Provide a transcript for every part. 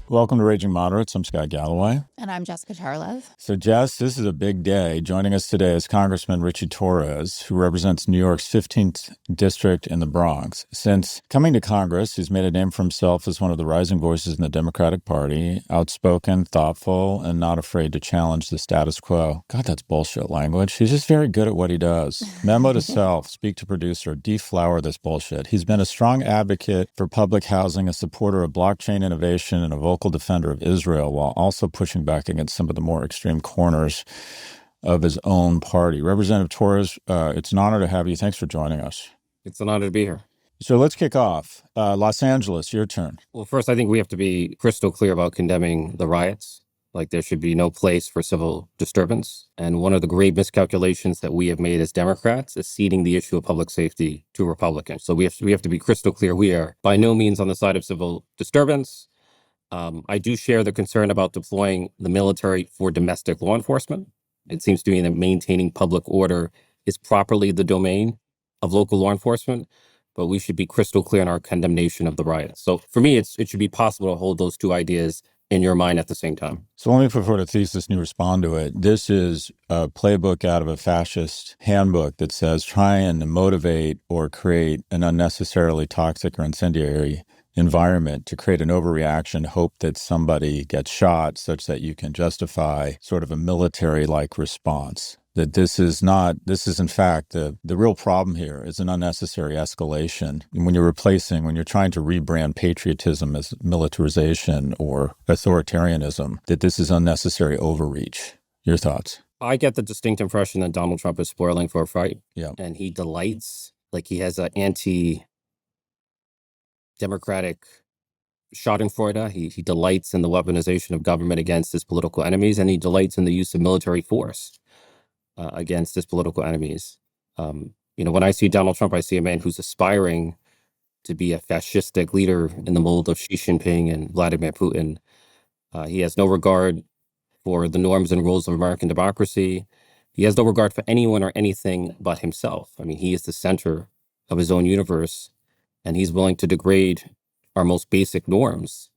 Welcome to Raging Moderates. I'm Scott Galloway. And I'm Jessica Tarlov. So, Jess, this is a big day. Joining us today is Congressman Ritchie Torres, who represents New York's 15th District in the Bronx. Since coming to Congress, he's made a name for himself as one of the rising voices in the Democratic Party, outspoken, thoughtful, and not afraid to challenge the status quo. God, that's bullshit language. He's just very good at what he does. Memo to self, speak to producer, deflower this bullshit. He's been a strong advocate for public housing, a supporter of blockchain innovation, and a vocal defender of Israel, while also pushing back against some of the more extreme corners of his own party. Representative Torres, it's an honor to have you. Thanks for joining us. It's an honor to be here. So let's kick off. Los Angeles, your turn. Well, first, I think we have to be crystal clear about condemning the riots. Like, there should be no place for civil disturbance. And one of the great miscalculations that we have made as Democrats is ceding the issue of public safety to Republicans. So we have to be crystal clear. We are by no means on the side of civil disturbance. I do share the concern about deploying the military for domestic law enforcement. It seems to me that maintaining public order is properly the domain of local law enforcement, but we should be crystal clear in our condemnation of the riots. So for me, it should be possible to hold those two ideas in your mind at the same time. So let me put forward a thesis and you respond to it. This is a playbook out of a fascist handbook that says try and motivate or create an unnecessarily toxic or incendiary environment to create an overreaction, hope that somebody gets shot such that you can justify sort of a military-like response. That this is in fact, the real problem here is an unnecessary escalation. And when you're trying to rebrand patriotism as militarization or authoritarianism, that this is unnecessary overreach. Your thoughts? I get the distinct impression that Donald Trump is spoiling for a fight. Yeah. And he delights, like he has an anti-democratic schadenfreude. He delights in the weaponization of government against his political enemies, and he delights in the use of military force against his political enemies. When I see Donald Trump, I see a man who's aspiring to be a fascistic leader in the mold of Xi Jinping and Vladimir Putin. He has no regard for the norms and rules of American democracy. He has no regard for anyone or anything but himself. I mean, he is the center of his own universe, and he's willing to degrade our most basic norms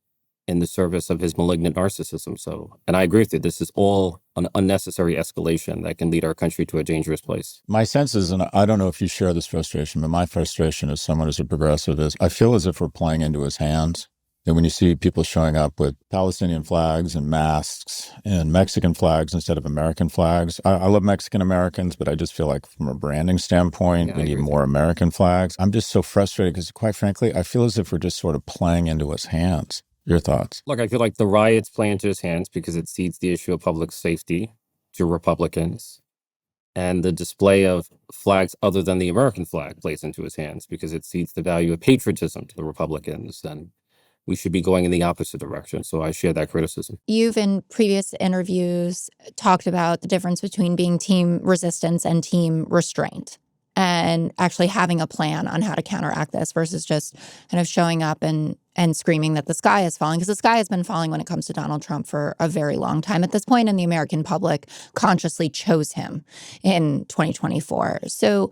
in the service of his malignant narcissism. And I agree with you, this is all an unnecessary escalation that can lead our country to a dangerous place. My sense is, and I don't know if you share this frustration, but my frustration as someone who's a progressive is I feel as if we're playing into his hands. And when you see people showing up with Palestinian flags and masks and Mexican flags instead of American flags, I love Mexican Americans, but I just feel like from a branding standpoint, we need more American flags. I'm just so frustrated because, quite frankly, I feel as if we're just sort of playing into his hands. Your thoughts? Look, I feel like the riots play into his hands because it cedes the issue of public safety to Republicans. And the display of flags other than the American flag plays into his hands because it cedes the value of patriotism to the Republicans. And we should be going in the opposite direction. So I share that criticism. You've, in previous interviews, talked about the difference between being team resistance and team restraint, and actually having a plan on how to counteract this versus just kind of showing up and screaming that the sky is falling, because the sky has been falling when it comes to Donald Trump for a very long time at this point, and the American public consciously chose him in 2024. So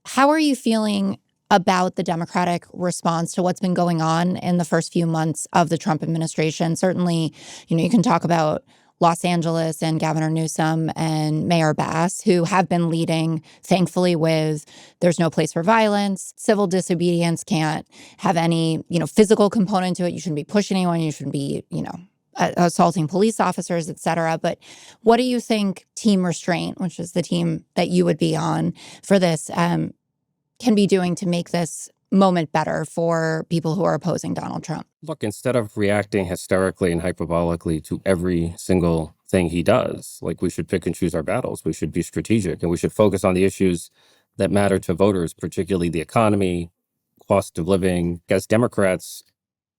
how are you feeling about the Democratic response to what's been going on in the first few months of the Trump administration? Certainly, you can talk about Los Angeles and Governor Newsom and Mayor Bass, who have been leading, thankfully, with there's no place for violence. Civil disobedience can't have any, physical component to it. You shouldn't be pushing anyone. You shouldn't be, assaulting police officers, et cetera. But what do you think Team Restraint, which is the team that you would be on for this, can be doing to make this moment better for people who are opposing Donald Trump? Look, instead of reacting hysterically and hyperbolically to every single thing he does, we should pick and choose our battles. We should be strategic, and we should focus on the issues that matter to voters, particularly the economy, cost of living. As Democrats,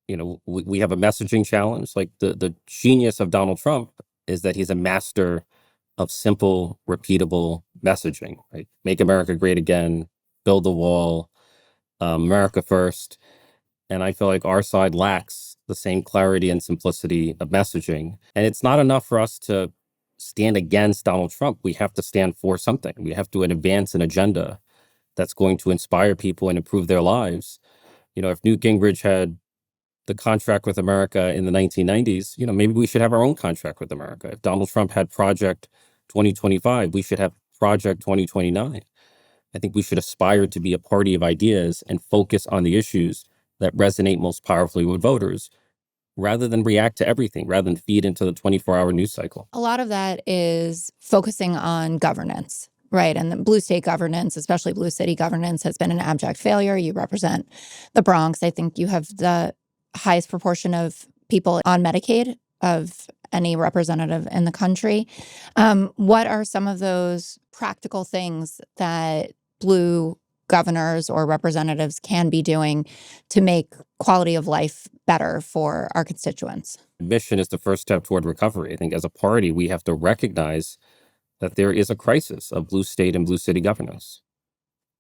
we have a messaging challenge. The genius of Donald Trump is that he's a master of simple, repeatable messaging, right? Make America great again, build the wall, America first. And I feel like our side lacks the same clarity and simplicity of messaging. And it's not enough for us to stand against Donald Trump. We have to stand for something. We have to advance an agenda that's going to inspire people and improve their lives. If Newt Gingrich had the contract with America in the 1990s, maybe we should have our own contract with America. If Donald Trump had Project 2025, we should have Project 2029. I think we should aspire to be a party of ideas and focus on the issues that resonate most powerfully with voters, rather than react to everything, rather than feed into the 24-hour news cycle. A lot of that is focusing on governance, right? And the blue state governance, especially blue city governance, has been an abject failure. You represent the Bronx. I think you have the highest proportion of people on Medicaid of any representative in the country. What are some of those practical things that blue governors or representatives can be doing to make quality of life better for our constituents? Mission is the first step toward recovery. I think as a party, we have to recognize that there is a crisis of blue state and blue city governance.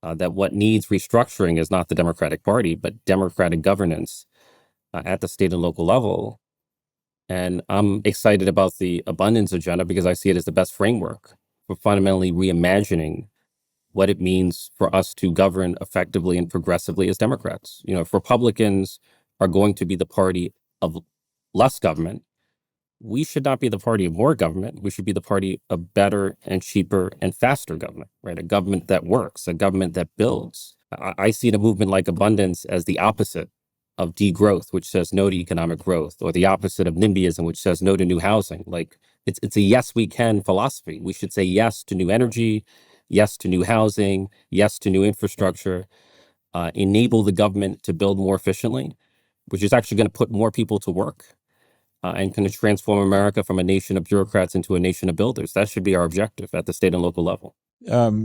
That what needs restructuring is not the Democratic Party, but democratic governance at the state and local level. And I'm excited about the abundance agenda because I see it as the best framework for fundamentally reimagining what it means for us to govern effectively and progressively as Democrats. If Republicans are going to be the party of less government, we should not be the party of more government. We should be the party of better and cheaper and faster government, right? A government that works, a government that builds. I see the movement like abundance as the opposite of degrowth, which says no to economic growth, or the opposite of NIMBYism, which says no to new housing. Like it's a yes, we can philosophy. We should say yes to new energy, yes to new housing, yes to new infrastructure, enable the government to build more efficiently, which is actually going to put more people to work and can transform America from a nation of bureaucrats into a nation of builders. That should be our objective at the state and local level.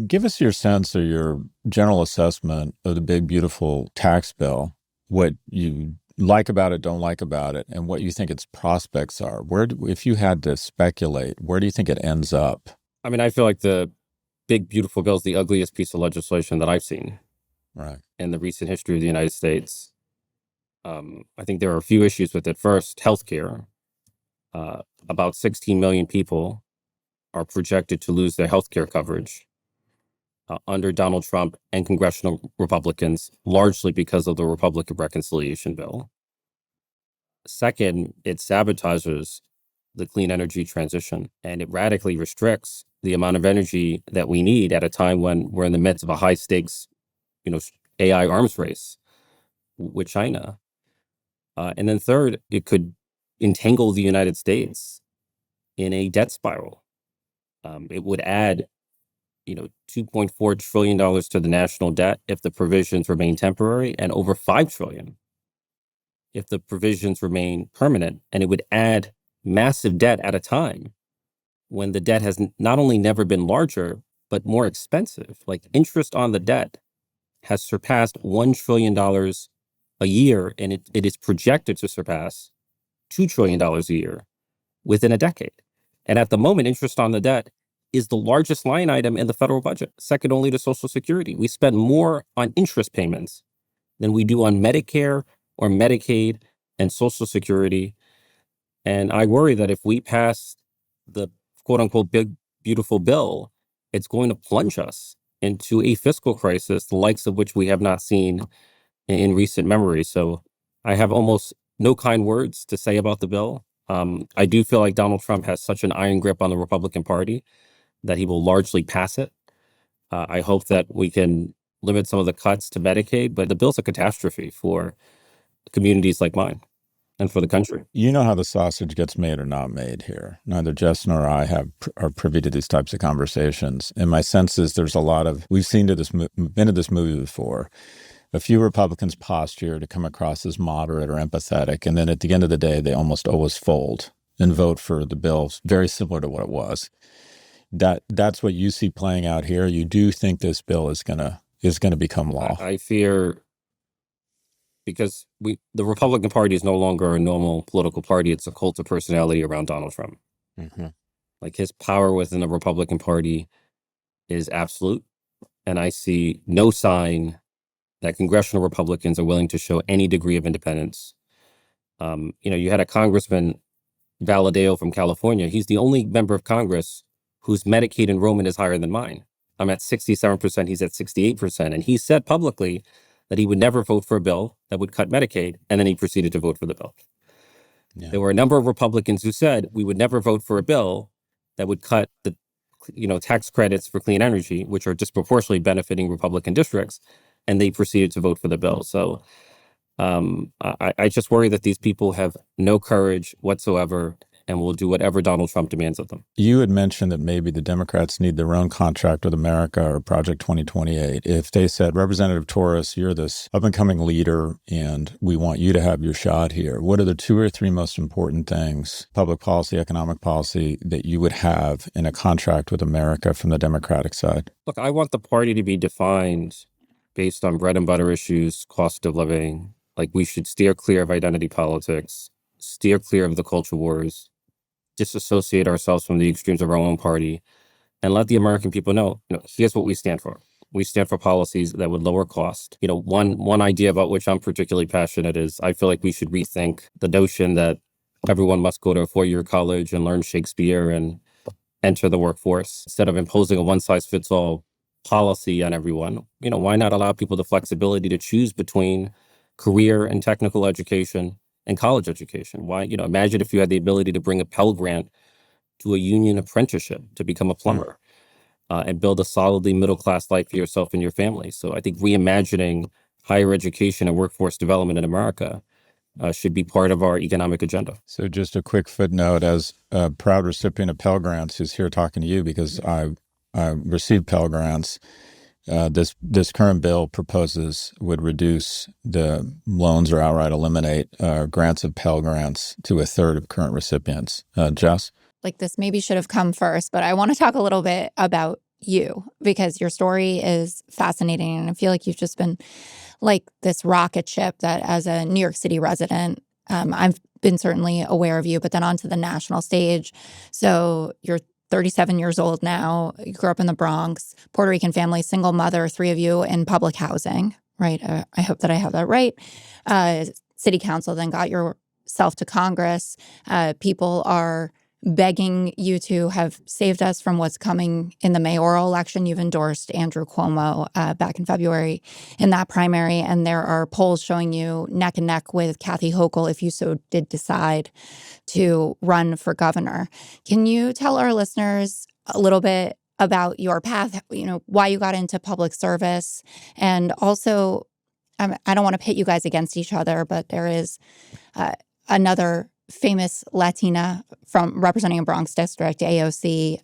Give us your sense or your general assessment of the big, beautiful tax bill, what you like about it, don't like about it, and what you think its prospects are. If you had to speculate, where do you think it ends up? I mean, I feel like the big, beautiful bill is the ugliest piece of legislation that I've seen in the recent history of the United States. I think there are a few issues with it. First, healthcare. About 16 million people are projected to lose their healthcare coverage under Donald Trump and congressional Republicans, largely because of the Republican reconciliation bill. Second, it sabotages the clean energy transition, and it radically restricts the amount of energy that we need at a time when we're in the midst of a high stakes, AI arms race with China. And then third, it could entangle the United States in a debt spiral. It would add, $2.4 trillion to the national debt if the provisions remain temporary, and over $5 trillion if the provisions remain permanent. And it would add massive debt at a time when the debt has not only never been larger, but more expensive. Like interest on the debt has surpassed $1 trillion a year, and it is projected to surpass $2 trillion a year within a decade. And at the moment, interest on the debt is the largest line item in the federal budget, second only to Social Security. We spend more on interest payments than we do on Medicare or Medicaid and Social Security. And I worry that if we pass the quote unquote big, beautiful bill, it's going to plunge us into a fiscal crisis, the likes of which we have not seen in recent memory. So I have almost no kind words to say about the bill. I do feel like Donald Trump has such an iron grip on the Republican Party that he will largely pass it. I hope that we can limit some of the cuts to Medicaid, but the bill's a catastrophe for communities like mine and for the country. You know how the sausage gets made or not made here. Neither Jess nor I are privy to these types of conversations. And my sense is there's a lot of, we've been to this movie before. A few Republicans posture to come across as moderate or empathetic, and then at the end of the day, they almost always fold and vote for the bill very similar to what it was. That's what you see playing out here. You do think this bill is gonna become law? I fear, because the Republican Party is no longer a normal political party. It's a cult of personality around Donald Trump. Mm-hmm. Like his power within the Republican Party is absolute, and I see no sign that congressional Republicans are willing to show any degree of independence. You had a Congressman, Valadao from California. He's the only member of Congress whose Medicaid enrollment is higher than mine. I'm at 67%, he's at 68%. And he said publicly that he would never vote for a bill that would cut Medicaid, and then he proceeded to vote for the bill. Yeah. There were a number of Republicans who said we would never vote for a bill that would cut the tax credits for clean energy, which are disproportionately benefiting Republican districts, and they proceeded to vote for the bill. So I just worry that these people have no courage whatsoever and will do whatever Donald Trump demands of them. You had mentioned that maybe the Democrats need their own contract with America or Project 2028. If they said, Representative Torres, you're this up-and-coming leader, and we want you to have your shot here, what are the 2 or 3 most important things, public policy, economic policy, that you would have in a contract with America from the Democratic side? Look, I want the party to be defined based on bread and butter issues, cost of living. Like, we should steer clear of identity politics, steer clear of the culture wars, disassociate ourselves from the extremes of our own party, and let the American people know, here's what we stand for. We stand for policies that would lower cost. One idea about which I'm particularly passionate is I feel like we should rethink the notion that everyone must go to a 4-year college and learn Shakespeare and enter the workforce instead of imposing a one-size-fits-all policy on everyone. Why not allow people the flexibility to choose between career and technical education and college education? Why, imagine if you had the ability to bring a Pell Grant to a union apprenticeship to become a plumber and build a solidly middle-class life for yourself and your family. So I think reimagining higher education and workforce development in America should be part of our economic agenda. So just a quick footnote, as a proud recipient of Pell Grants who's here talking to you because I received Pell Grants, this current bill proposes would reduce the loans or outright eliminate grants of Pell Grants to 1/3 of current recipients. Jess? Like, this maybe should have come first, but I want to talk a little bit about you because your story is fascinating. And I feel like you've just been like this rocket ship that, as a New York City resident, I've been certainly aware of you, but then onto the national stage. So you're 37 years old now. You grew up in the Bronx, Puerto Rican family, single mother, 3 of you in public housing, right? I hope that I have that right. City council, then got yourself to Congress. People are begging you to have saved us from what's coming in the mayoral election. You've endorsed Andrew Cuomo back in February in that primary, and there are polls showing you neck and neck with Kathy Hochul if you so did decide to run for governor. Can you tell our listeners a little bit about your path, why you got into public service, and also, I don't want to pit you guys against each other, but there is another famous Latina from representing a Bronx district, AOC,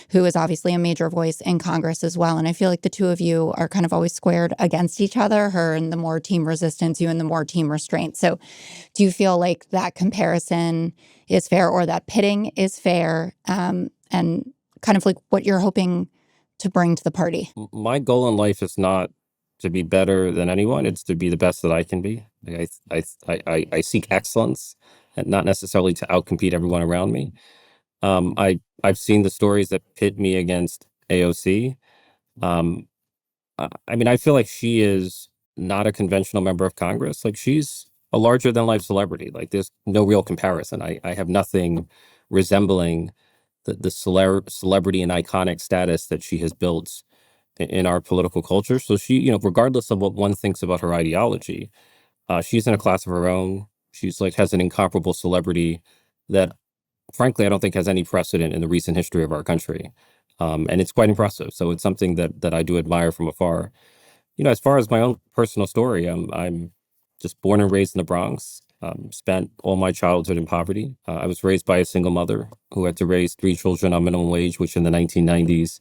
who is obviously a major voice in Congress as well. And I feel like the 2 of you are kind of always squared against each other, her and the more team resistance, you and the more team restraint. So do you feel like that comparison is fair, or that pitting is fair, and kind of like what you're hoping to bring to the party? My goal in life is not to be better than anyone. It's to be the best that I can be. Like, I seek excellence and not necessarily to outcompete everyone around me. I've seen the stories that pit me against AOC. I feel like she is not a conventional member of Congress. Like, she's a larger than life celebrity. Like, there's no real comparison. I have nothing resembling the celebrity and iconic status that she has built in our political culture. So she, regardless of what one thinks about her ideology, she's in a class of her own. She's has an incomparable celebrity that, frankly, I don't think has any precedent in the recent history of our country. And it's quite impressive. So it's something that I do admire from afar. As far as my own personal story, I'm just born and raised in the Bronx. Spent all my childhood in poverty. I was raised by a single mother who had to raise 3 children on minimum wage, which in the 1990s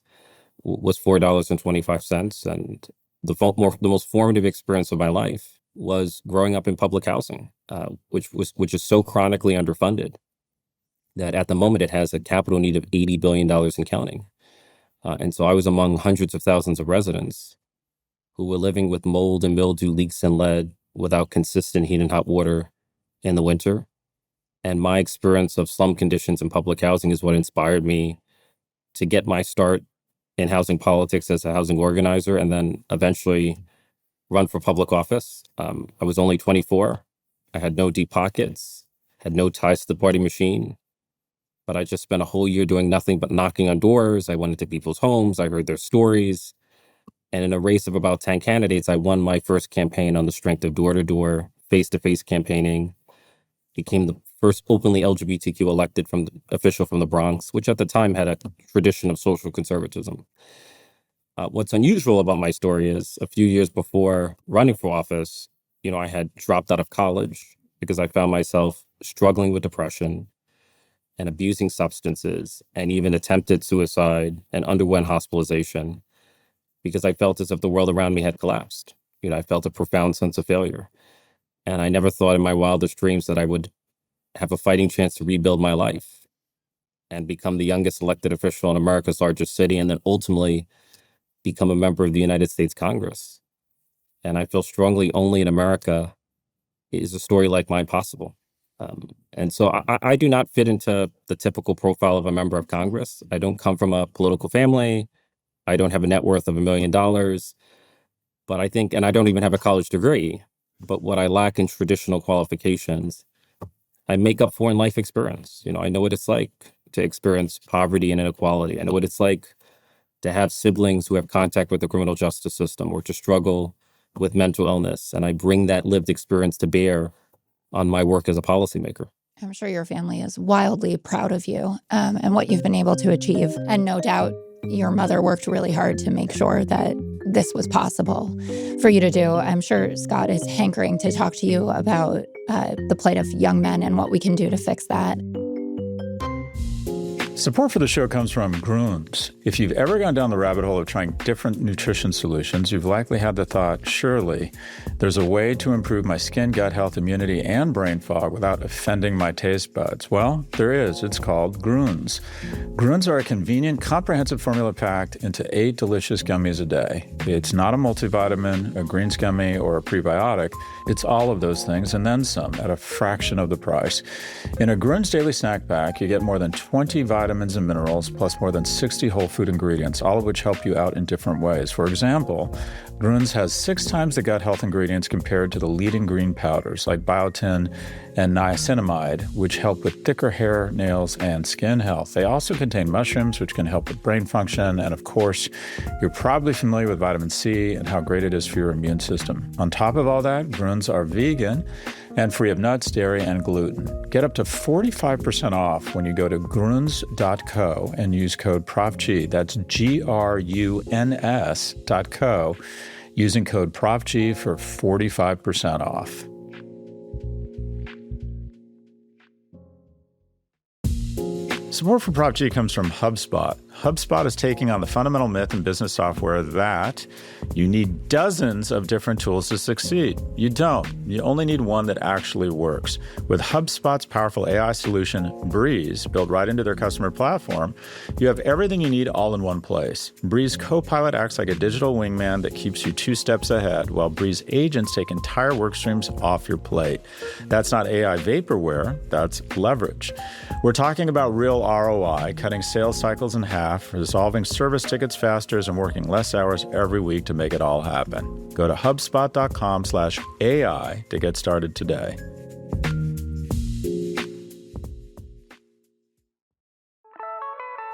was $4.25. And the most formative experience of my life was growing up in public housing, which is so chronically underfunded that at the moment it has a capital need of $80 billion and counting. And so I was among hundreds of thousands of residents who were living with mold and mildew, leaks and lead, without consistent heat and hot water in the winter. And my experience of slum conditions in public housing is what inspired me to get my start in housing politics as a housing organizer, and then eventually run for public office. I was only 24. I had no deep pockets, had no ties to the party machine, but I just spent a whole year doing nothing but knocking on doors. I went into people's homes. I heard their stories. And in a race of about 10 candidates, I won my first campaign on the strength of door-to-door, face-to-face campaigning, became the first openly LGBTQ elected official from the Bronx, which at the time had a tradition of social conservatism. What's unusual about my story is a few years before running for office, I had dropped out of college because I found myself struggling with depression and abusing substances and even attempted suicide and underwent hospitalization because I felt as if the world around me had collapsed. I felt a profound sense of failure. And I never thought in my wildest dreams that I would have a fighting chance to rebuild my life and become the youngest elected official in America's largest city, and then ultimately become a member of the United States Congress. And I feel strongly only in America is a story like mine possible. And so I do not fit into the typical profile of a member of Congress. I don't come from a political family. I don't have a net worth of $1 million. But I think, and I don't even have a college degree, but what I lack in traditional qualifications, I make up for in life experience. I know what it's like to experience poverty and inequality. I know what it's like to have siblings who have contact with the criminal justice system or to struggle with mental illness. And I bring that lived experience to bear on my work as a policymaker. I'm sure your family is wildly proud of you and what you've been able to achieve. And no doubt your mother worked really hard to make sure that this was possible for you to do. I'm sure Scott is hankering to talk to you about the plight of young men and what we can do to fix that. Support for the show comes from Grooms. If you've ever gone down the rabbit hole of trying different nutrition solutions, you've likely had the thought, surely there's a way to improve my skin, gut health, immunity, and brain fog without offending my taste buds. Well, there is. It's called Grooms. Grooms are a convenient, comprehensive formula packed into 8 delicious gummies a day. It's not a multivitamin, a greens gummy, or a prebiotic. It's all of those things and then some at a fraction of the price. In a Grooms daily snack pack, you get more than 20 vitamins and minerals, plus more than 60 whole food ingredients, all of which help you out in different ways. For example, Grooms has 6 times the gut health ingredients compared to the leading green powders like biotin and niacinamide, which help with thicker hair, nails, and skin health. They also contain mushrooms, which can help with brain function. And of course, you're probably familiar with vitamin C and how great it is for your immune system. On top of all that, Grooms are vegan and free of nuts, dairy, and gluten. Get up to 45% off when you go to gruns.co and use code Prof G. That's GRUNS.co, using code Prof G for 45% off. Support for Prof G comes from HubSpot. HubSpot is taking on the fundamental myth in business software that you need dozens of different tools to succeed. You don't. You only need one that actually works. With HubSpot's powerful AI solution, Breeze, built right into their customer platform, you have everything you need all in one place. Breeze Copilot acts like a digital wingman that keeps you 2 steps ahead, while Breeze agents take entire work streams off your plate. That's not AI vaporware, that's leverage. We're talking about real ROI, cutting sales cycles in half, resolving service tickets faster, and working less hours every week to make it all happen. Go to HubSpot.com/AI to get started today.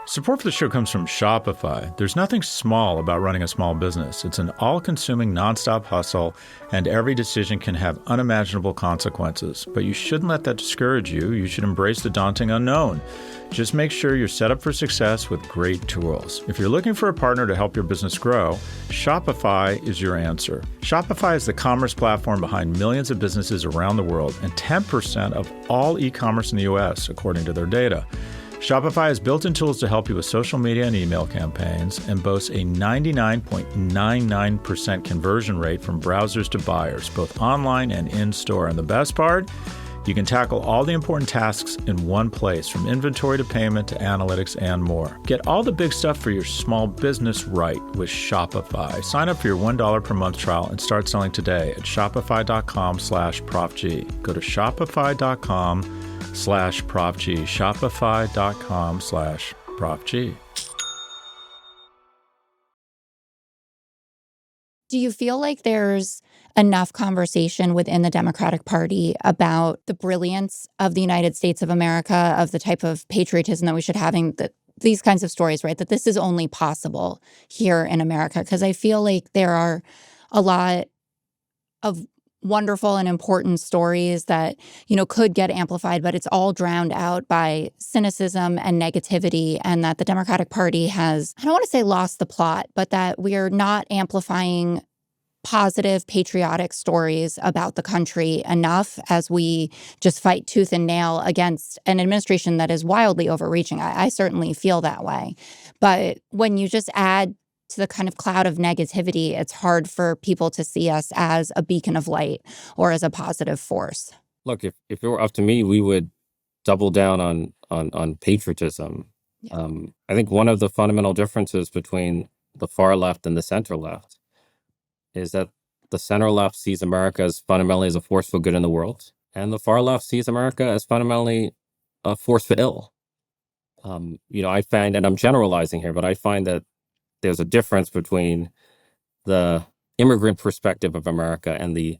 Support for the show comes from Shopify. There's nothing small about running a small business. It's an all-consuming, nonstop hustle, and every decision can have unimaginable consequences. But you shouldn't let that discourage you. You should embrace the daunting unknown. Just make sure you're set up for success with great tools. If you're looking for a partner to help your business grow, Shopify is your answer. Shopify is the commerce platform behind millions of businesses around the world and 10% of all e-commerce in the U.S., according to their data. Shopify has built-in tools to help you with social media and email campaigns and boasts a 99.99% conversion rate from browsers to buyers, both online and in-store. And the best part? You can tackle all the important tasks in one place, from inventory to payment to analytics and more. Get all the big stuff for your small business right with Shopify. Sign up for your $1 per month trial and start selling today at shopify.com/Prof G. Go to shopify.com/Prof G. Shopify.com/Prof G. Do you feel like there's enough conversation within the Democratic Party about the brilliance of the United States of America, of the type of patriotism that we should have, the these kinds of stories, right? That this is only possible here in America. Because I feel like there are a lot of wonderful and important stories that, could get amplified, but it's all drowned out by cynicism and negativity, and that the Democratic Party has, I don't want to say lost the plot, but that we're not amplifying positive patriotic stories about the country enough as we just fight tooth and nail against an administration that is wildly overreaching. I certainly feel that way. But when you just add to the kind of cloud of negativity, it's hard for people to see us as a beacon of light or as a positive force. Look, if it were up to me, we would double down on patriotism. Yeah. I think one of the fundamental differences between the far left and the center left is that the center left sees America as fundamentally as a force for good in the world, and the far left sees America as fundamentally a force for ill. I find, and I'm generalizing here, but I find that there's a difference between the immigrant perspective of America and the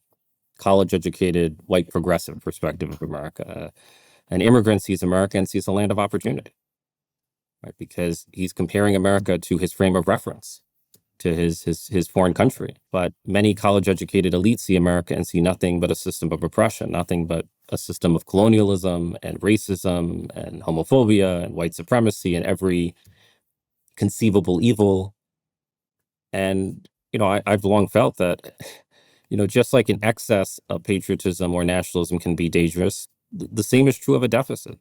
college-educated, white progressive perspective of America. An immigrant sees America and sees a land of opportunity, right? Because he's comparing America to his frame of reference, to his foreign country. But many college-educated elites see America and see nothing but a system of oppression, nothing but a system of colonialism and racism and homophobia and white supremacy and every conceivable evil. And, I've long felt that, just like an excess of patriotism or nationalism can be dangerous, the same is true of a deficit.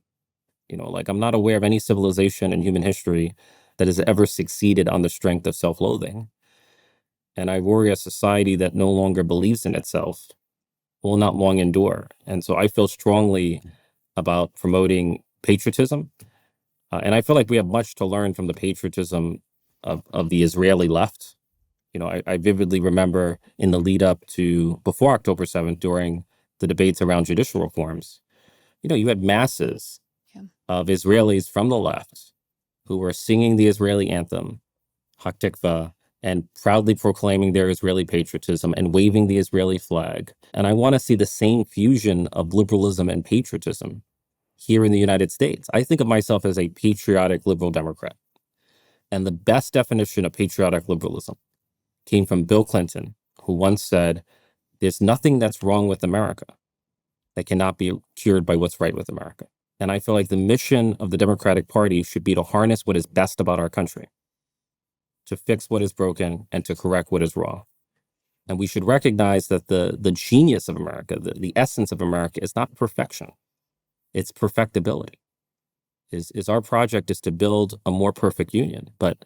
I'm not aware of any civilization in human history that has ever succeeded on the strength of self-loathing. And I worry a society that no longer believes in itself will not long endure. And so I feel strongly about promoting patriotism. And I feel like we have much to learn from the patriotism of the Israeli left. I vividly remember in the lead up to before October 7th, during the debates around judicial reforms, you had masses of Israelis from the left who were singing the Israeli anthem, Haktikva, and proudly proclaiming their Israeli patriotism and waving the Israeli flag. And I want to see the same fusion of liberalism and patriotism here in the United States. I think of myself as a patriotic liberal Democrat. And the best definition of patriotic liberalism came from Bill Clinton, who once said, "There's nothing that's wrong with America that cannot be cured by what's right with America." And I feel like the mission of the Democratic Party should be to harness what is best about our country, to fix what is broken, and to correct what is wrong. And we should recognize that the genius of America, the essence of America, is not perfection. It's perfectibility. Is our project is to build a more perfect union. But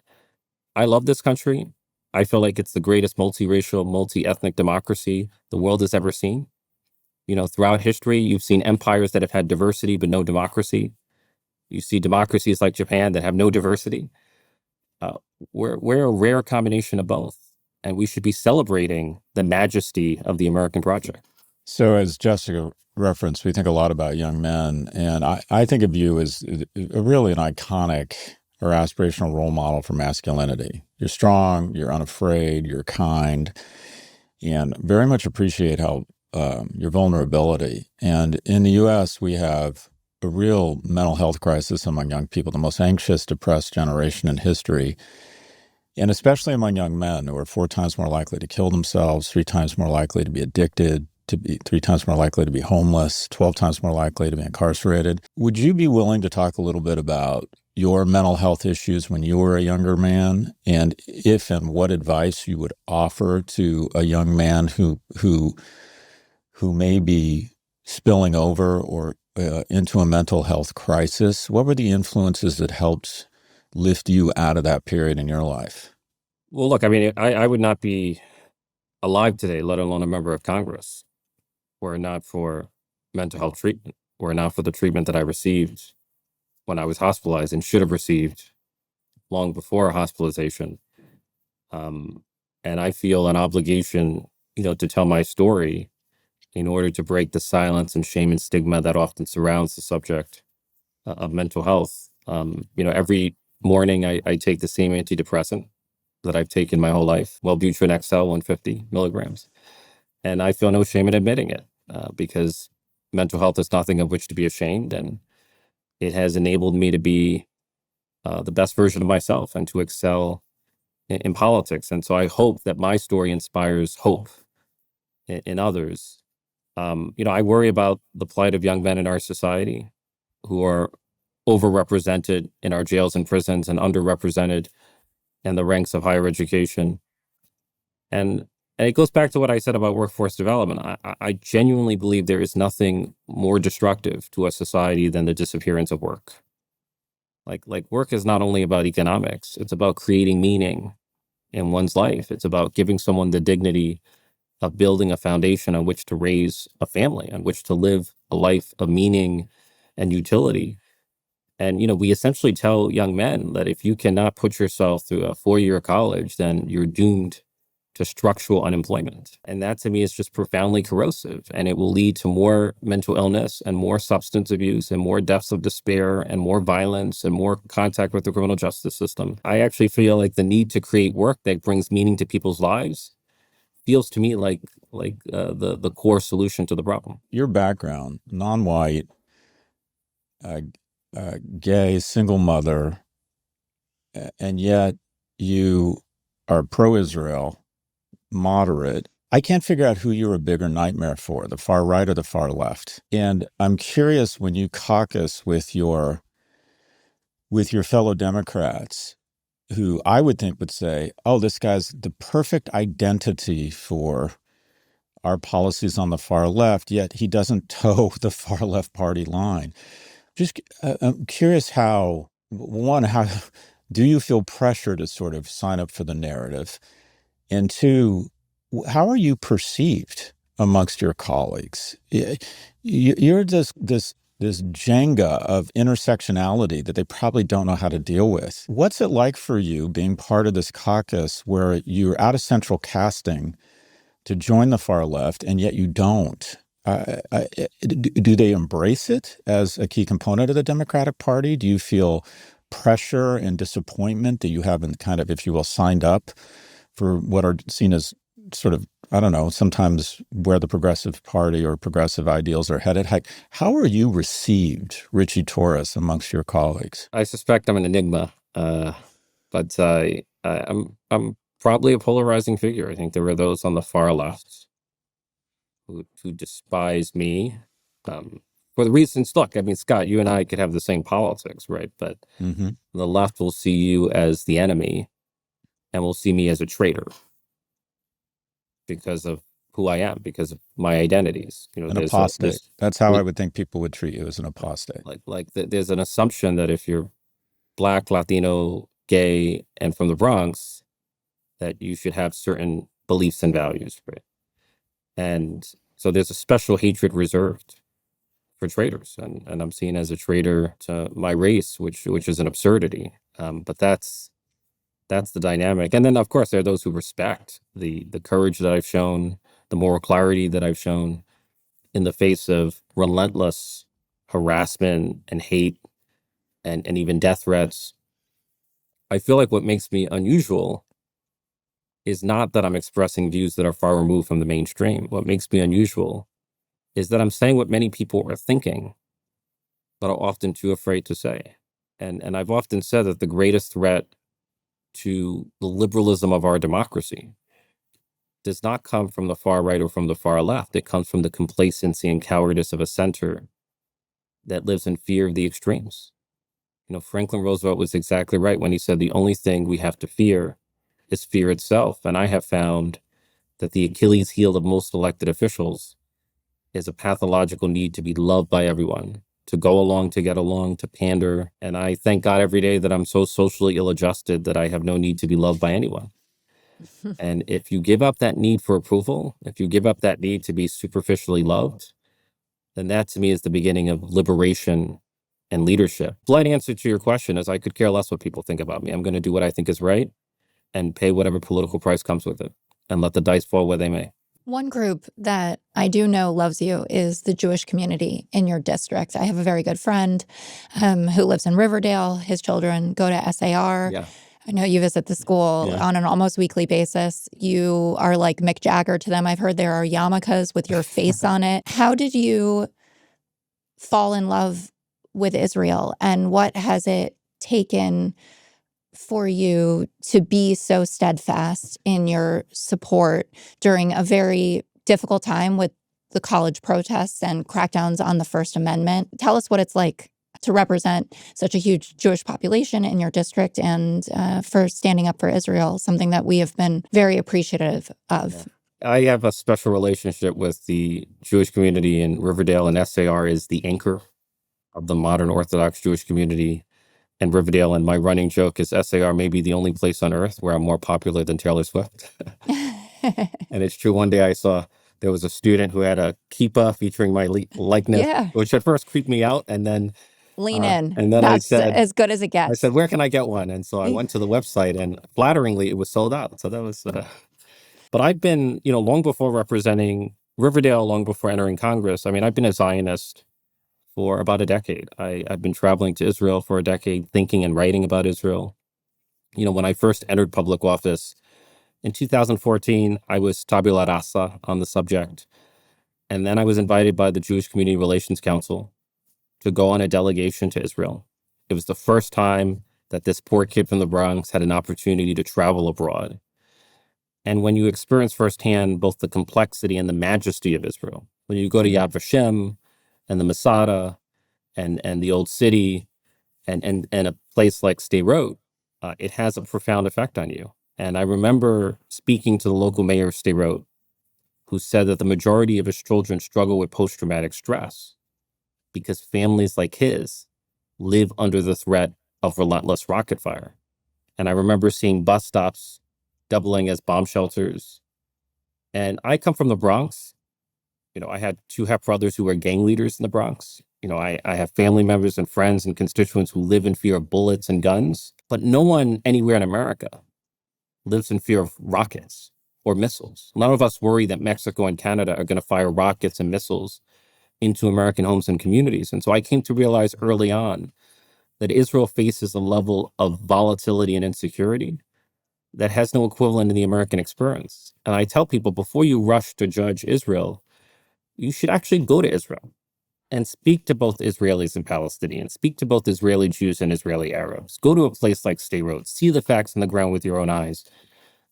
I love this country. I feel like it's the greatest multiracial, multi-ethnic democracy the world has ever seen. Throughout history, you've seen empires that have had diversity but no democracy. You see democracies like Japan that have no diversity. We're a rare combination of both, and we should be celebrating the majesty of the American project. So as Jessica referenced, we think a lot about young men, and I think of you as really an iconic or aspirational role model for masculinity. You're strong, you're unafraid, you're kind, and very much appreciate how your vulnerability. And in the U.S., we have a real mental health crisis among young people, the most anxious, depressed generation in history, and especially among young men who are 4 times more likely to kill themselves, 3 times more likely to be addicted, to be 3 times more likely to be homeless, 12 times more likely to be incarcerated. Would you be willing to talk a little bit about your mental health issues when you were a younger man, and if and what advice you would offer to a young man who may be spilling over or into a mental health crisis? What were the influences that helped lift you out of that period in your life? Well, look, I would not be alive today, let alone a member of Congress, were it not for mental health treatment, were it not for the treatment that I received when I was hospitalized and should have received long before hospitalization. And I feel an obligation, to tell my story in order to break the silence and shame and stigma that often surrounds the subject of mental health. Every morning I take the same antidepressant that I've taken my whole life, Wellbutrin XL 150 milligrams. And I feel no shame in admitting it because mental health is nothing of which to be ashamed. And it has enabled me to be the best version of myself and to excel in politics. And so I hope that my story inspires hope in others. I worry about the plight of young men in our society who are overrepresented in our jails and prisons and underrepresented in the ranks of higher education. And it goes back to what I said about workforce development. I genuinely believe there is nothing more destructive to a society than the disappearance of work. Like work is not only about economics, it's about creating meaning in one's life. It's about giving someone the dignity of building a foundation on which to raise a family, on which to live a life of meaning and utility. And, we essentially tell young men that if you cannot put yourself through a 4-year college, then you're doomed to structural unemployment. And that to me is just profoundly corrosive. And it will lead to more mental illness and more substance abuse and more deaths of despair and more violence and more contact with the criminal justice system. I actually feel like the need to create work that brings meaning to people's lives feels to me like the core solution to the problem. Your background, non-white, gay, single mother, and yet you are pro-Israel, moderate. I can't figure out who you're a bigger nightmare for, the far right or the far left. And I'm curious, when you caucus with your fellow Democrats, who I would think would say, oh, this guy's the perfect identity for our policies on the far left, yet he doesn't toe the far left party line. Just I'm curious how do you feel pressure to sort of sign up for the narrative? And two, how are you perceived amongst your colleagues? You're this Jenga of intersectionality that they probably don't know how to deal with. What's it like for you being part of this caucus where you're out of central casting to join the far left, and yet you don't? Do they embrace it as a key component of the Democratic Party? Do you feel pressure and disappointment that you haven't kind of, if you will, signed up for what are seen as sort of, I don't know, sometimes where the Progressive Party or progressive ideals are headed? How are you received, Ritchie Torres, amongst your colleagues? I suspect I'm an enigma, but I'm probably a polarizing figure. I think there are those on the far left who despise me for the reasons. Look, I mean, Scott, you and I could have the same politics, right? But the left will see you as the enemy and will see me as a traitor because of who I am, because of my identities. An apostate. That's how I would think people would treat you, as an apostate. There's an assumption that if you're Black, Latino, gay, and from the Bronx, that you should have certain beliefs and values, right? And so there's a special hatred reserved for traitors, and I'm seen as a traitor to my race, which is an absurdity. But that's the dynamic. And then, of course, there are those who respect the courage that I've shown, the moral clarity that I've shown in the face of relentless harassment and hate and even death threats. I feel like what makes me unusual is not that I'm expressing views that are far removed from the mainstream. What makes me unusual is that I'm saying what many people are thinking, but are often too afraid to say. And I've often said that the greatest threat to the liberalism of our democracy does not come from the far right or from the far left. It comes from the complacency and cowardice of a center that lives in fear of the extremes. Franklin Roosevelt was exactly right when he said the only thing we have to fear is fear itself. And I have found that the Achilles heel of most elected officials is a pathological need to be loved by everyone, to go along, to get along, to pander. And I thank God every day that I'm so socially ill-adjusted that I have no need to be loved by anyone. And if you give up that need for approval, if you give up that need to be superficially loved, then that to me is the beginning of liberation and leadership. Blunt answer to your question is I could care less what people think about me. I'm going to do what I think is right and pay whatever political price comes with it and let the dice fall where they may. One group that I do know loves you is the Jewish community in your district. I have a very good friend who lives in Riverdale. His children go to SAR. Yeah. I know you visit the school on an almost weekly basis. You are like Mick Jagger to them. I've heard there are yarmulkes with your face on it. How did you fall in love with Israel, and what has it taken for you to be so steadfast in your support during a very difficult time with the college protests and crackdowns on the First Amendment? Tell us what it's like to represent such a huge Jewish population in your district and for standing up for Israel, something that we have been very appreciative of. Yeah. I have a special relationship with the Jewish community in Riverdale, and SAR is the anchor of the modern Orthodox Jewish community in Riverdale. And my running joke is SAR may be the only place on earth where I'm more popular than Taylor Swift. And it's true. One day I saw there was a student who had a kippah featuring my likeness, Yeah. which at first creeped me out. And then Lean in. And then That's I said, as good as it gets. I said, where can I get one? And so I went to the website, and flatteringly, it was sold out. So that was, but I've been, long before representing Riverdale, long before entering Congress. I mean, I've been a Zionist for about a decade. I've been traveling to Israel for a decade, thinking and writing about Israel. When I first entered public office in 2014, I was tabula rasa on the subject. And then I was invited by the Jewish Community Relations Council to go on a delegation to Israel. It was the first time that this poor kid from the Bronx had an opportunity to travel abroad. And when you experience firsthand both the complexity and the majesty of Israel, when you go to Yad Vashem and the Masada and the Old City and a place like Sderot, it has a profound effect on you. And I remember speaking to the local mayor of Sderot, who said that the majority of his children struggle with post-traumatic stress because families like his live under the threat of relentless rocket fire. And I remember seeing bus stops doubling as bomb shelters. And I come from the Bronx. I had two half-brothers who were gang leaders in the Bronx. I have family members and friends and constituents who live in fear of bullets and guns. But no one anywhere in America lives in fear of rockets or missiles. None of us worry that Mexico and Canada are going to fire rockets and missiles into American homes and communities. And so I came to realize early on that Israel faces a level of volatility and insecurity that has no equivalent in the American experience. And I tell people, before you rush to judge Israel, you should actually go to Israel and speak to both Israelis and Palestinians, speak to both Israeli Jews and Israeli Arabs. Go to a place like Sderot, see the facts on the ground with your own eyes.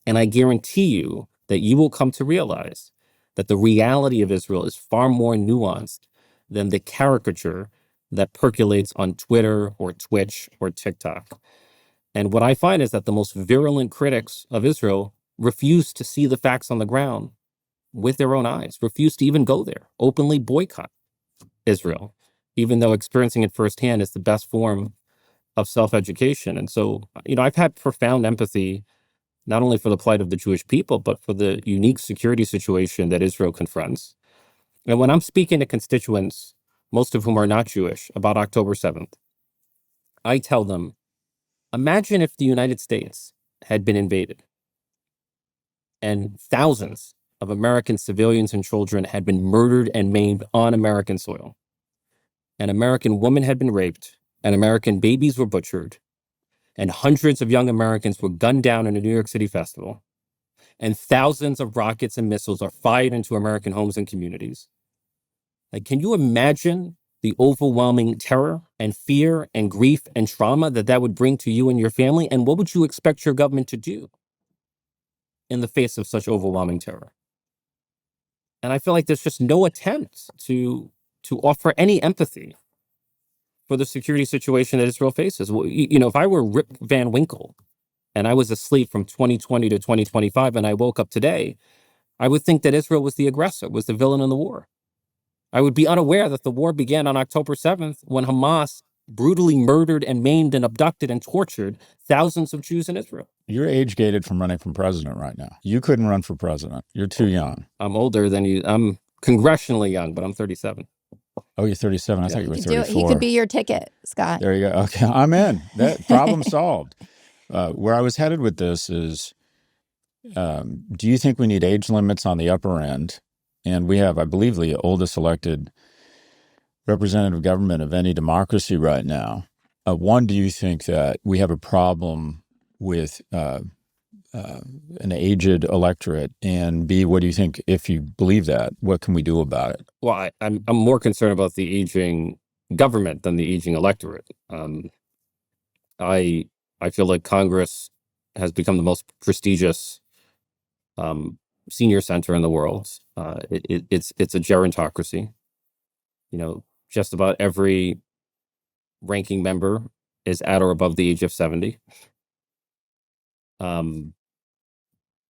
And I guarantee you that you will come to realize that the reality of Israel is far more nuanced than the caricature that percolates on Twitter or Twitch or TikTok. And what I find is that the most virulent critics of Israel refuse to see the facts on the ground with their own eyes, refuse to even go there, openly boycott Israel, even though experiencing it firsthand is the best form of self-education. And so, I've had profound empathy not only for the plight of the Jewish people, but for the unique security situation that Israel confronts. And when I'm speaking to constituents, most of whom are not Jewish, about October 7th, I tell them, imagine if the United States had been invaded and thousands of American civilians and children had been murdered and maimed on American soil. An American woman had been raped, and American babies were butchered, and hundreds of young Americans were gunned down in a New York City festival, and thousands of rockets and missiles are fired into American homes and communities. Can you imagine the overwhelming terror and fear and grief and trauma that would bring to you and your family? And what would you expect your government to do in the face of such overwhelming terror? And I feel like there's just no attempt to offer any empathy for the security situation that Israel faces. Well, if I were Rip Van Winkle and I was asleep from 2020 to 2025 and I woke up today, I would think that Israel was the aggressor, was the villain in the war. I would be unaware that the war began on October 7th when Hamas brutally murdered and maimed and abducted and tortured thousands of Jews in Israel. You're age gated from running for president right now. You couldn't run for president. You're too young. I'm older than you. I'm congressionally young, but I'm 37. Oh, you're 37. I thought you were 34. He could be your ticket, Scott. There you go. Okay, I'm in. That problem solved. Where I was headed with this is, do you think we need age limits on the upper end? And we have, I believe, the oldest elected representative government of any democracy right now. One, do you think that we have a problem with an aged electorate? And B, what do you think, if you believe that, what can we do about it? Well, I'm more concerned about the aging government than the aging electorate. I feel like Congress has become the most prestigious senior center in the world. It's a gerontocracy. Just about every ranking member is at or above the age of 70. Um,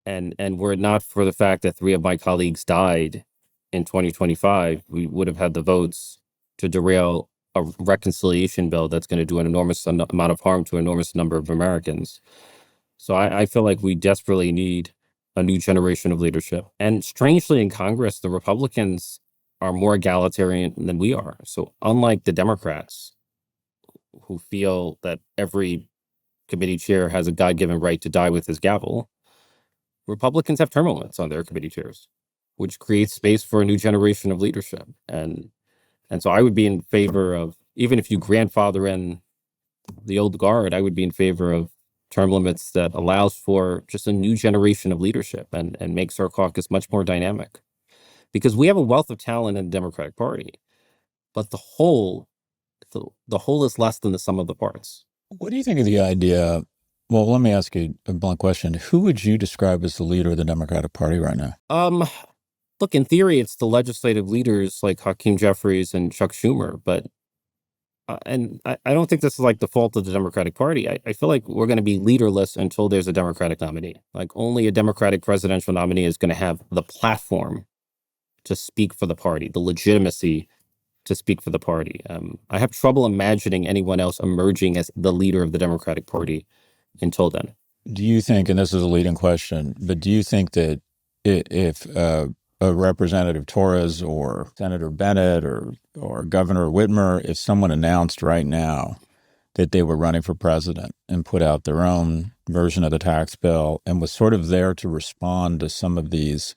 and were it not for the fact that 3 of my colleagues died in 2025, we would have had the votes to derail a reconciliation bill that's going to do an enormous amount of harm to an enormous number of Americans. So I feel like we desperately need a new generation of leadership. And strangely, in Congress, the Republicans are more egalitarian than we are. So unlike the Democrats, who feel that every committee chair has a God-given right to die with his gavel, Republicans have term limits on their committee chairs, which creates space for a new generation of leadership. And so I would be in favor of, even if you grandfather in the old guard, I would be in favor of term limits that allows for just a new generation of leadership and makes our caucus much more dynamic. Because we have a wealth of talent in the Democratic Party, but the whole is less than the sum of the parts. What do you think of the idea? Well, let me ask you a blunt question. Who would you describe as the leader of the Democratic Party right now? Look, in theory, it's the legislative leaders like Hakeem Jeffries and Chuck Schumer, but and I don't think this is like the fault of the Democratic Party. I feel like we're going to be leaderless until there's a Democratic nominee. Like only a Democratic presidential nominee is going to have the platform to speak for the party, the legitimacy to speak for the party. I have trouble imagining anyone else emerging as the leader of the Democratic Party until then. Do you think, and this is a leading question, but do you think that if a Representative Torres or Senator Bennett or Governor Whitmer, if someone announced right now that they were running for president and put out their own version of the tax bill and was sort of there to respond to some of these,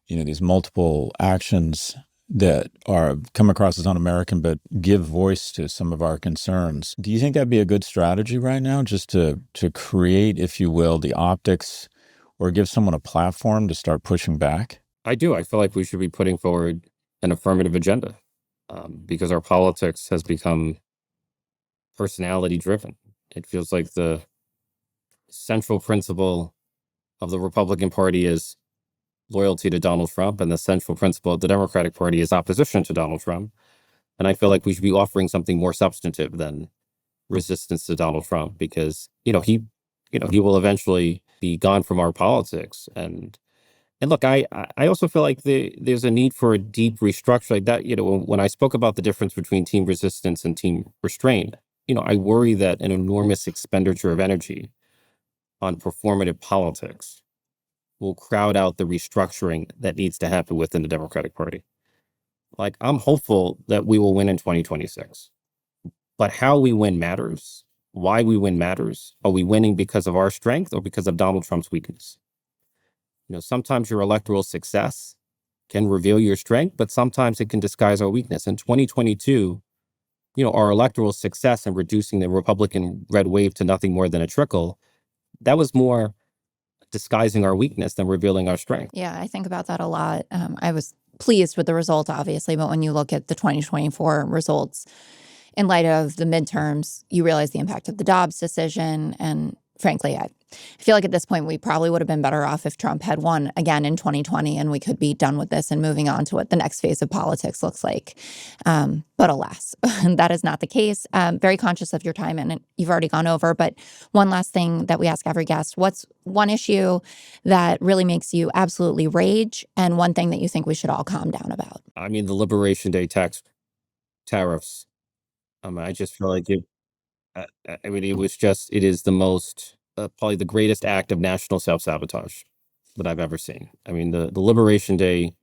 these multiple actions that are come across as un-American, but give voice to some of our concerns. Do you think that'd be a good strategy right now, just to create, if you will, the optics or give someone a platform to start pushing back? I do. I feel like we should be putting forward an affirmative agenda because our politics has become personality driven. It feels like the central principle of the Republican Party is loyalty to Donald Trump, and the central principle of the Democratic Party is opposition to Donald Trump. And I feel like we should be offering something more substantive than resistance to Donald Trump, because he will eventually be gone from our politics. And look, I also feel like there's a need for a deep restructure like that. When I spoke about the difference between team resistance and team restraint, I worry that an enormous expenditure of energy on performative politics will crowd out the restructuring that needs to happen within the Democratic Party. Like, I'm hopeful that we will win in 2026, but how we win matters. Why we win matters. Are we winning because of our strength or because of Donald Trump's weakness? Sometimes your electoral success can reveal your strength, but sometimes it can disguise our weakness. In 2022, our electoral success in reducing the Republican red wave to nothing more than a trickle, that was more disguising our weakness than revealing our strength. Yeah, I think about that a lot. I was pleased with the result, obviously, but when you look at the 2024 results, in light of the midterms, you realize the impact of the Dobbs decision. And frankly, I feel like at this point, we probably would have been better off if Trump had won again in 2020 and we could be done with this and moving on to what the next phase of politics looks like. But alas, that is not the case. Very conscious of your time, and you've already gone over. But one last thing that we ask every guest: what's one issue that really makes you absolutely rage, and one thing that you think we should all calm down about? I mean, the Liberation Day tariffs. I just feel like it. It is the most, probably the greatest act of national self-sabotage that I've ever seen. I mean, the Liberation Day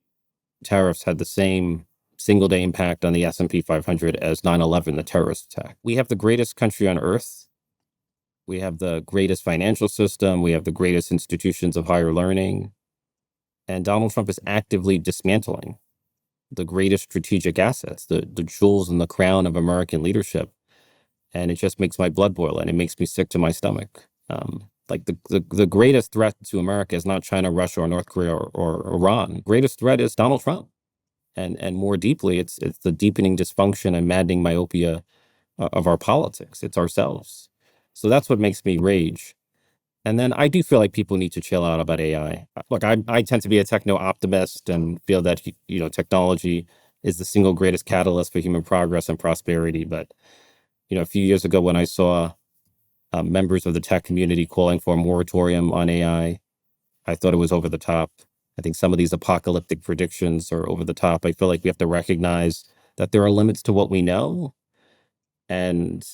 tariffs had the same single day impact on the S&P 500 as 9/11, the terrorist attack. We have the greatest country on earth. We have the greatest financial system. We have the greatest institutions of higher learning. And Donald Trump is actively dismantling the greatest strategic assets, the jewels in the crown of American leadership. And it just makes my blood boil, and it makes me sick to my stomach. Like the greatest threat to America is not China, Russia, or North Korea, or Iran. The greatest threat is Donald Trump. And more deeply, it's the deepening dysfunction and maddening myopia of our politics. It's ourselves. So that's what makes me rage. And then I do feel like people need to chill out about AI. Look, I tend to be a techno optimist and feel that, technology is the single greatest catalyst for human progress and prosperity. But, a few years ago when I saw members of the tech community calling for a moratorium on AI, I thought it was over the top. I think some of these apocalyptic predictions are over the top. I feel like we have to recognize that there are limits to what we know, and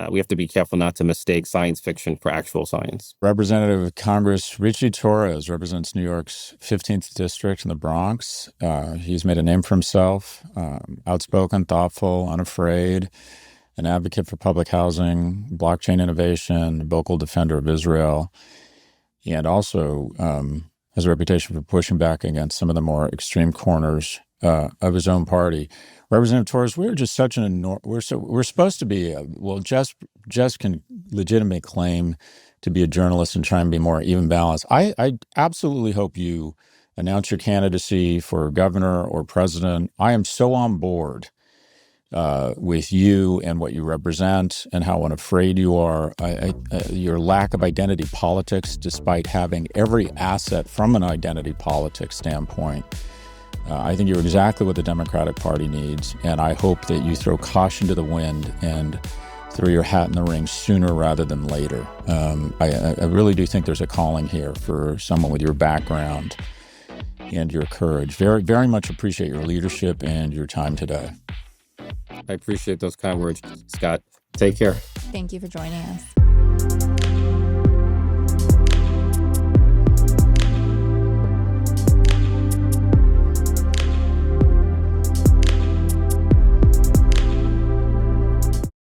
we have to be careful not to mistake science fiction for actual science. Representative of Congress Ritchie Torres represents New York's 15th district in the Bronx. He's made a name for himself, outspoken, thoughtful, unafraid, an advocate for public housing, blockchain innovation, a vocal defender of Israel, and also has a reputation for pushing back against some of the more extreme corners of his own party. Representative Torres, we're just such we're supposed to be, Jess can legitimately claim to be a journalist and try and be more even balanced. I absolutely hope you announce your candidacy for governor or president. I am so on board with you and what you represent and how unafraid you are. Your lack of identity politics, despite having every asset from an identity politics standpoint, I think you're exactly what the Democratic Party needs, and I hope that you throw caution to the wind and throw your hat in the ring sooner rather than later. I really do think there's a calling here for someone with your background and your courage. Very, very much appreciate your leadership and your time today. I appreciate those kind words, Scott. Take care. Thank you for joining us.